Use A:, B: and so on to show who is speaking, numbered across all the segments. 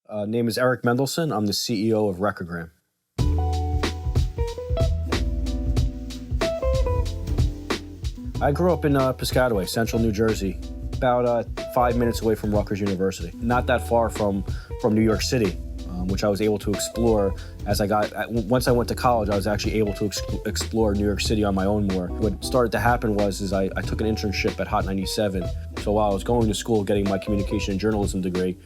A: Name is Erik Mendelson. I'm the CEO of RecordGram. I grew up in Piscataway, central New Jersey, about 5 minutes away from Rutgers University. Not that far from New York City, which I was able to explore as once I went to college, I was actually able to explore New York City on my own more. What started to happen was I took an internship at Hot 97. So while I was going to school getting my communication and journalism degree,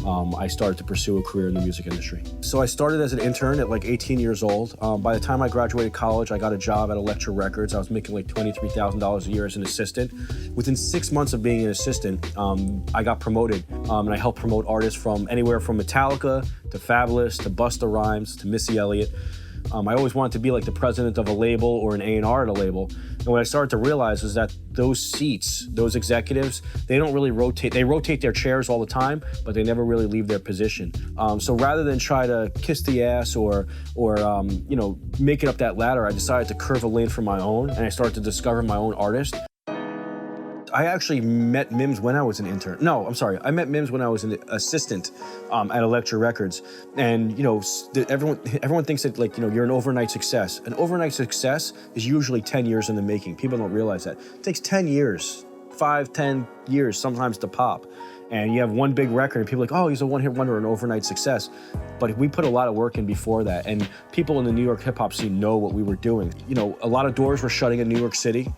A: I started to pursue a career in the music industry. So I started as an intern at like 18 years old. By the time I graduated college, I got a job at Elektra Records. I was making like $23,000 a year as an assistant. Within 6 months of being an assistant, I got promoted, and I helped promote artists from anywhere from Metallica to Fabulous to Busta Rhymes to Missy Elliott. I always wanted to be like the president of a label or an A&R at a label. And what I started to realize was that those seats, those executives, they don't really rotate. They rotate their chairs all the time, but they never really leave their position. So rather than try to kiss the ass or make it up that ladder, I decided to curve a lane for my own, and I started to discover my own artist. I actually met Mims when I was an intern. No, I'm sorry. I met Mims when I was an assistant at Elektra Records. And, everyone thinks that, you're an overnight success. An overnight success is usually 10 years in the making. People don't realize that. It takes 10 years, 5, 10 years sometimes to pop. And you have one big record and people are like, oh, he's a one-hit wonder, an overnight success. But we put a lot of work in before that. And people in the New York hip-hop scene know what we were doing. A lot of doors were shutting in New York City.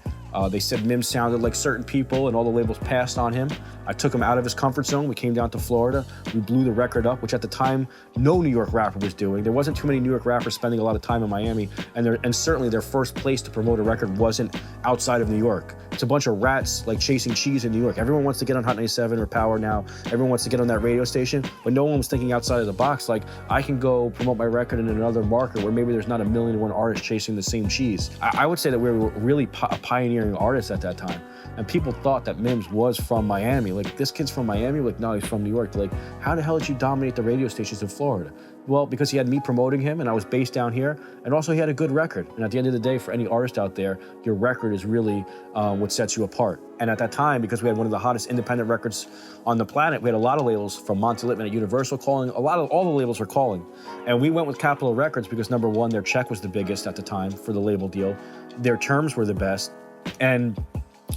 A: They said Mims sounded like certain people and all the labels passed on him. I took him out of his comfort zone. We came down to Florida. We blew the record up, which at the time, no New York rapper was doing. There wasn't too many New York rappers spending a lot of time in Miami, and certainly their first place to promote a record wasn't outside of New York. It's a bunch of rats like chasing cheese in New York. Everyone wants to get on Hot 97 or Power now. Everyone wants to get on that radio station, but no one was thinking outside of the box. Like, I can go promote my record in another market where maybe there's not 1,000,001 artists chasing the same cheese. I would say that we were really pioneering artists at that time. And people thought that Mims was from Miami. Like, this kid's from Miami? Like, no, he's from New York. They're like, how the hell did you dominate the radio stations in Florida? Well, because he had me promoting him and I was based down here, and also he had a good record. And at the end of the day, for any artist out there, your record is really what sets you apart. And at that time, because we had one of the hottest independent records on the planet, we had a lot of labels from Monty Littman at Universal calling, all the labels were calling. And we went with Capitol Records because, number one, their check was the biggest at the time for the label deal. Their terms were the best. And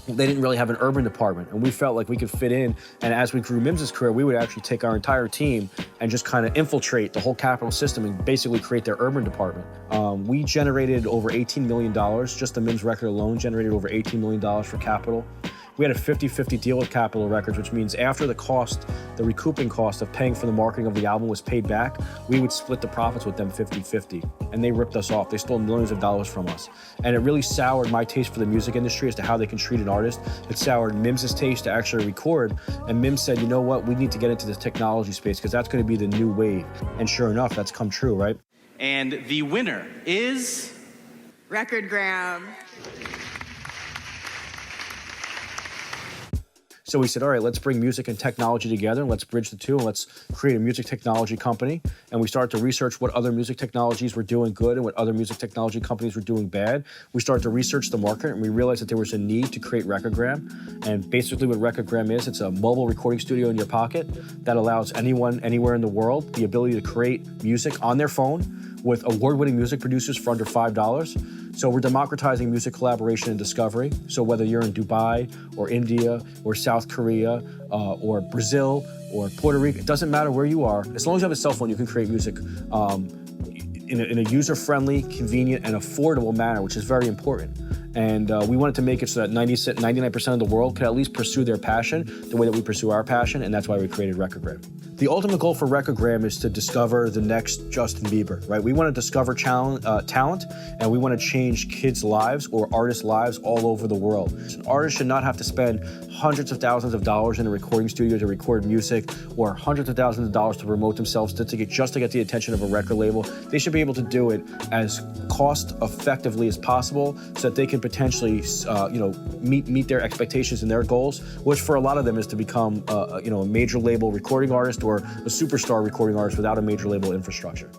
A: they didn't really have an urban department, and we felt like we could fit in. And as we grew Mims's career, we would actually take our entire team and just kind of infiltrate the whole Capitol system and basically create their urban department. We generated over $18 million. Just the Mims record alone generated over $18 million for Capitol. We had a 50-50 deal with Capitol Records, which means after the recouping cost of paying for the marketing of the album was paid back, we would split the profits with them 50-50. And they ripped us off. They stole millions of dollars from us. And it really soured my taste for the music industry as to how they can treat an artist. It soured Mims's taste to actually record. And Mims said, you know what, we need to get into this technology space because that's going to be the new wave. And sure enough, that's come true, right?
B: And the winner is...
C: RecordGram.
A: So we said, all right, let's bring music and technology together, and let's bridge the two, and let's create a music technology company. And we started to research what other music technologies were doing good and what other music technology companies were doing bad. We started to research the market, and we realized that there was a need to create RecordGram. And basically what RecordGram is, it's a mobile recording studio in your pocket that allows anyone, anywhere in the world, the ability to create music on their phone with award-winning music producers for under $5. So we're democratizing music collaboration and discovery. So whether you're in Dubai or India or South Korea or Brazil or Puerto Rico, it doesn't matter where you are. As long as you have a cell phone, you can create music in a user-friendly, convenient, and affordable manner, which is very important. And we wanted to make it so that 99% of the world could at least pursue their passion the way that we pursue our passion, and that's why we created RecordGram. The ultimate goal for RecordGram is to discover the next Justin Bieber, right? We want to discover talent, and we want to change kids' lives or artists' lives all over the world. An artist should not have to spend hundreds of thousands of dollars in a recording studio to record music, or hundreds of thousands of dollars to promote themselves just to get the attention of a record label. They should be able to do it as cost-effectively as possible so that they can potentially, meet their expectations and their goals, which for a lot of them is to become, a major label recording artist or a superstar recording artist without a major label infrastructure.